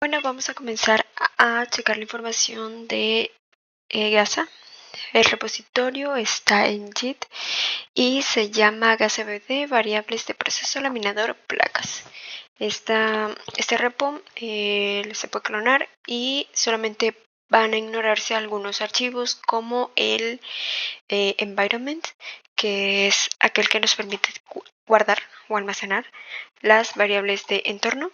Bueno, vamos a comenzar a checar la información de Gasa. El repositorio está en Git y se llama GasaBD variables de proceso laminador placas. Este repo se puede clonar y solamente van a ignorarse algunos archivos como el environment, que es aquel que nos permite guardar o almacenar las variables de entorno.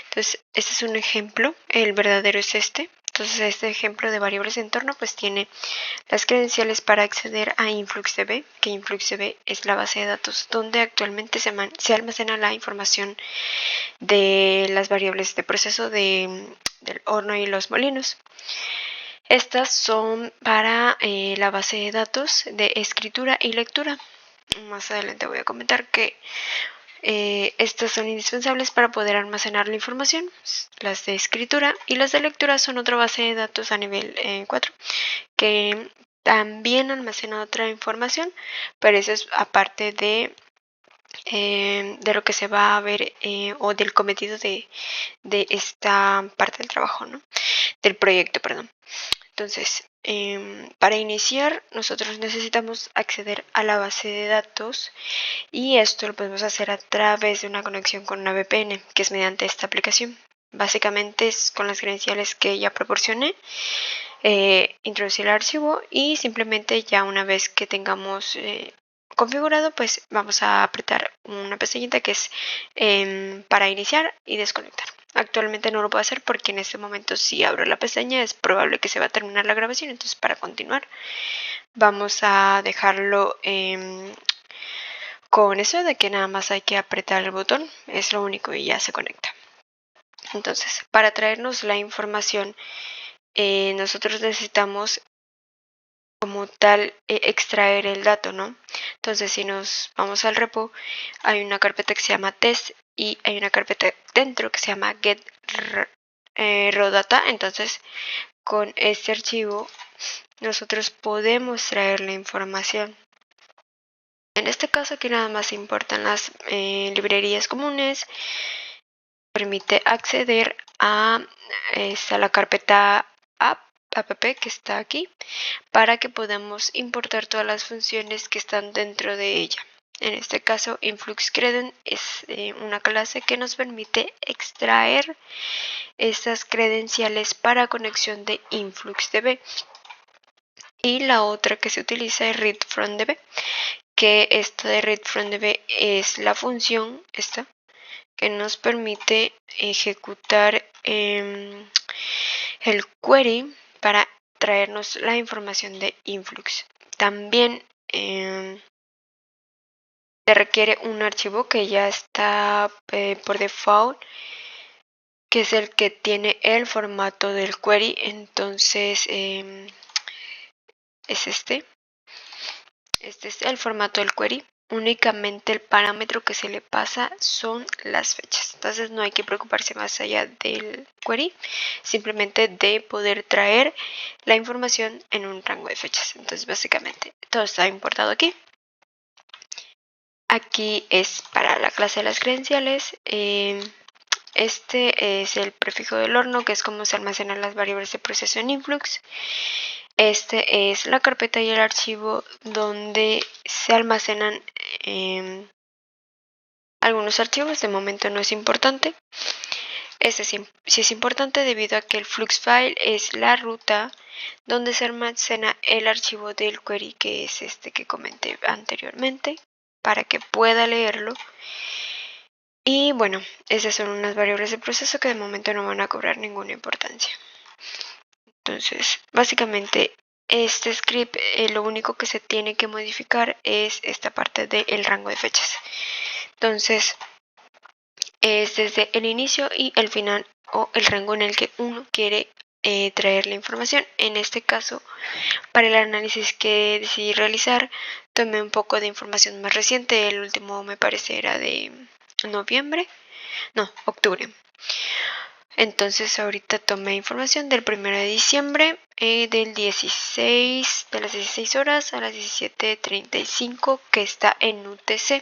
Entonces, este es un ejemplo, el verdadero es este. Entonces, este ejemplo de variables de entorno pues tiene las credenciales para acceder a InfluxDB, que InfluxDB es la base de datos donde actualmente se almacena la información de las variables de proceso del horno y los molinos. Estas son para la base de datos de escritura y lectura. Más adelante voy a comentar que estas son indispensables para poder almacenar la información. Las de escritura y las de lectura son otra base de datos a nivel 4 que también almacena otra información, pero eso es aparte de lo que se va a ver o del cometido de esta parte del trabajo, ¿no? Del proyecto, perdón. Entonces, para iniciar, nosotros necesitamos acceder a la base de datos y esto lo podemos hacer a través de una conexión con una VPN, que es mediante esta aplicación. Básicamente es con las credenciales que ya proporcioné, introducir el archivo y simplemente ya una vez que tengamos configurado, pues vamos a apretar una pestañita que es para iniciar y desconectar. Actualmente no lo puedo hacer porque en este momento si abro la pestaña es probable que se va a terminar la grabación. Entonces para continuar vamos a dejarlo con eso de que nada más hay que apretar el botón. Es lo único y ya se conecta. Entonces para traernos la información nosotros necesitamos como tal extraer el dato, ¿no? Entonces si nos vamos al repo, hay una carpeta que se llama test y hay una carpeta dentro que se llama get raw data. Entonces con este archivo nosotros podemos traer la información. En este caso aquí nada más importan las librerías comunes. Permite acceder a la carpeta app que está aquí para que podamos importar todas las funciones que están dentro de ella. En este caso, InfluxCreden es una clase que nos permite extraer estas credenciales para conexión de InfluxDB. Y la otra que se utiliza es readFromDB, que esta de readFromDB es la función esta que nos permite ejecutar el query para traernos la información de Influx. También se requiere un archivo que ya está por default, que es el que tiene el formato del query. Entonces es este es el formato del query. Únicamente el parámetro que se le pasa son las fechas. Entonces no hay que preocuparse más allá del query, simplemente de poder traer la información en un rango de fechas. Entonces básicamente todo está importado aquí. Aquí es para la clase de las credenciales. Este es el prefijo del horno, que es como se almacenan las variables de proceso en Influx. Este es la carpeta y el archivo donde se almacenan algunos archivos. De momento no es importante. Este sí es importante debido a que el flux file es la ruta donde se almacena el archivo del query, que es este que comenté anteriormente, para que pueda leerlo. Y bueno, esas son unas variables de proceso que de momento no van a cobrar ninguna importancia. Entonces, básicamente este script lo único que se tiene que modificar es esta parte del rango de fechas. Entonces, es desde el inicio y el final o el rango en el que uno quiere traer la información. En este caso, para el análisis que decidí realizar, tomé un poco de información más reciente. El último me parece era de octubre. Entonces ahorita tomé información del 1 de diciembre del 16, de las 16 horas a las 17:35 que está en UTC.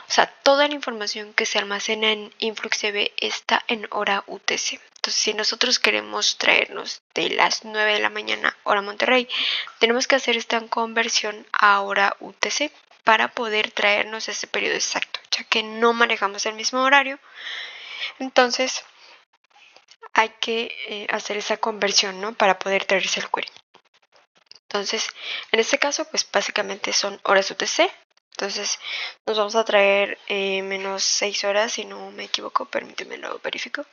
O sea, toda la información que se almacena en InfluxDB está en hora UTC. Entonces, si nosotros queremos traernos de las 9 de la mañana hora Monterrey, tenemos que hacer esta conversión a hora UTC para poder traernos ese periodo exacto, ya que no manejamos el mismo horario. Entonces, hay que hacer esa conversión, ¿no? Para poder traerse el query. Entonces, en este caso, pues básicamente son horas UTC. Entonces, nos vamos a traer menos 6 horas, si no me equivoco. Permíteme, lo verifico.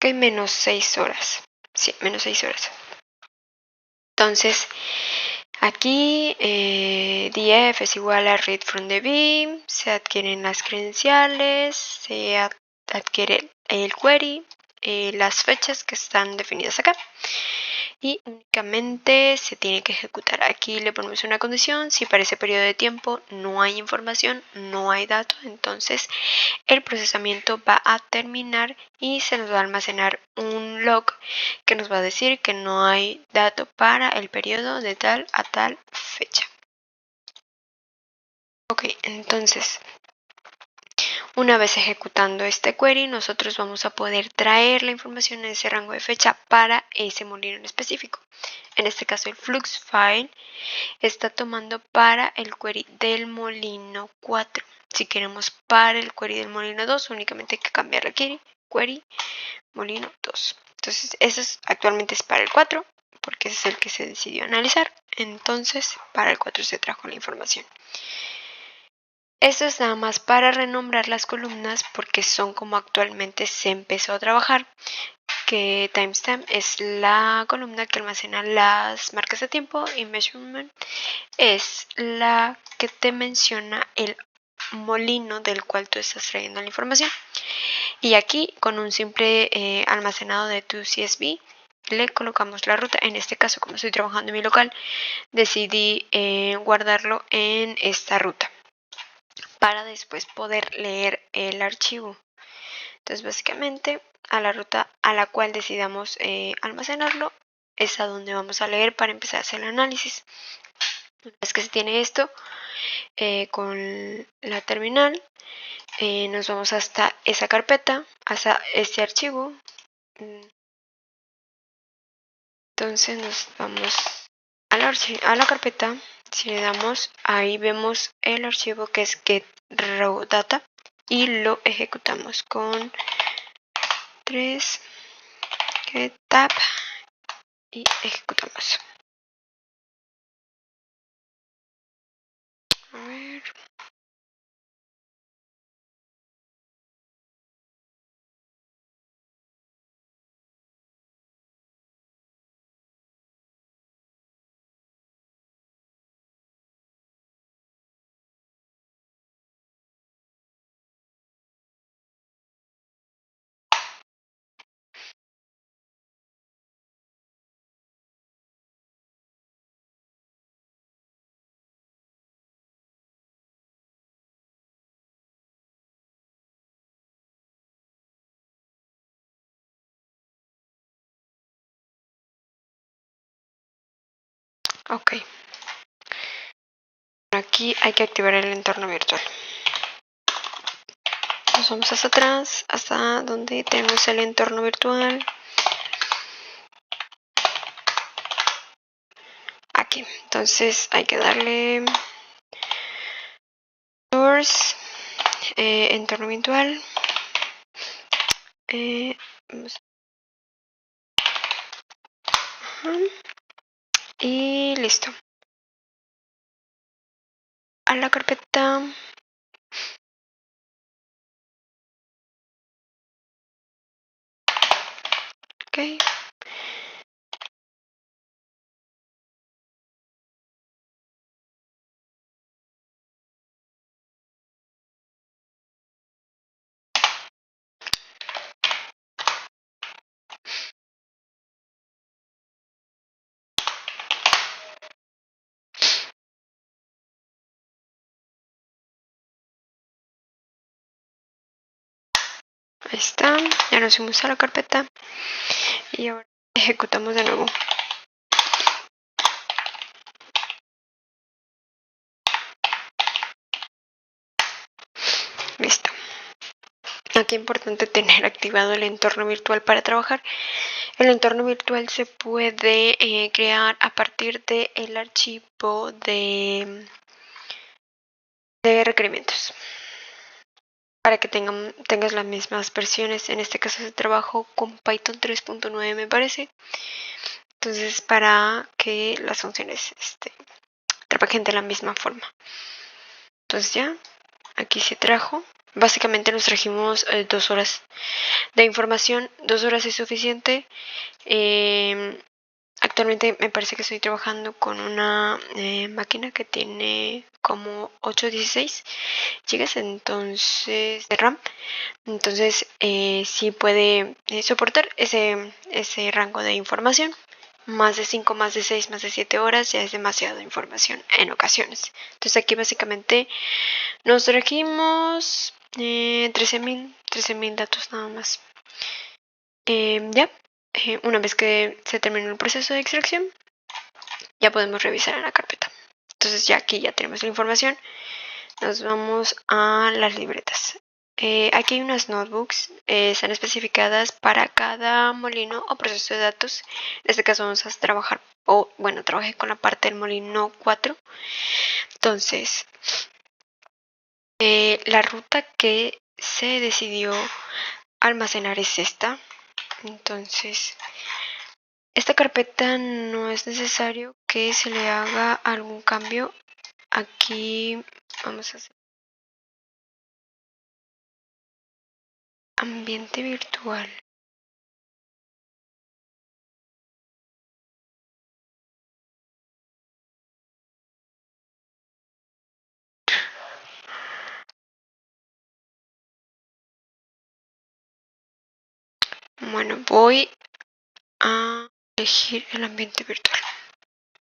Ok, menos 6 horas. Sí, menos 6 horas. Entonces, aquí df es igual a read from the beam, se adquieren las credenciales, se adquiere el query, las fechas que están definidas acá, y únicamente se tiene que ejecutar. Aquí le ponemos una condición: si para ese periodo de tiempo no hay información, no hay datos, entonces el procesamiento va a terminar y se nos va a almacenar un log que nos va a decir que no hay dato para el periodo de tal a tal fecha. Ok, entonces una vez ejecutando este query, nosotros vamos a poder traer la información en ese rango de fecha para ese molino en específico. En este caso, el flux file está tomando para el query del molino 4. Si queremos para el query del molino 2, únicamente hay que cambiar aquí query molino 2. Entonces, eso actualmente es para el 4, porque ese es el que se decidió analizar. Entonces, para el 4 se trajo la información. Esto es nada más para renombrar las columnas, porque son como actualmente se empezó a trabajar, que timestamp es la columna que almacena las marcas de tiempo y measurement es la que te menciona el molino del cual tú estás trayendo la información. Y aquí, con un simple almacenado de tu CSV, le colocamos la ruta. En este caso, como estoy trabajando en mi local, decidí guardarlo en esta ruta para después poder leer el archivo. Entonces, básicamente, a la ruta a la cual decidamos almacenarlo es a donde vamos a leer para empezar a hacer el análisis. Una vez que se tiene esto, con la terminal, nos vamos hasta esa carpeta, hasta este archivo. Entonces nos vamos a la carpeta. Si le damos, ahí vemos el archivo que es get_raw_data y lo ejecutamos con 3 get tab y ejecutamos. A ver. Ok. Aquí hay que activar el entorno virtual. Nos vamos hasta atrás, hasta donde tenemos el entorno virtual. Aquí. Entonces hay que darle source, entorno virtual. Y listo. A la carpeta. Ok. Ahí está. Ya nos fuimos a la carpeta. Y ahora ejecutamos de nuevo. Listo. Aquí es importante tener activado el entorno virtual para trabajar. El entorno virtual se puede crear a partir del archivo de requerimientos para que tengas las mismas versiones. En este caso se trabajo con Python 3.9 me parece. Entonces para que las funciones trabajen de la misma forma. Entonces ya, aquí se trajo. Básicamente nos trajimos 2 horas de información. 2 horas es suficiente. Actualmente me parece que estoy trabajando con una máquina que tiene como 816 gigas entonces de RAM. Entonces sí puede soportar ese rango de información. Más de 5, más de 6, más de 7 horas ya es demasiada información en ocasiones. Entonces aquí básicamente nos trajimos 13.000 datos nada más. Ya, una vez que se terminó el proceso de extracción, ya podemos revisar en la carpeta. Entonces ya aquí ya tenemos la información. Nos vamos a las libretas. Aquí hay unas notebooks, están especificadas para cada molino o proceso de datos. En este caso vamos a trabajar, trabajé con la parte del molino 4. Entonces, la ruta que se decidió almacenar es esta. Entonces, esta carpeta no es necesario que se le haga algún cambio. Aquí vamos a hacer ambiente virtual. Bueno, voy a elegir el ambiente virtual.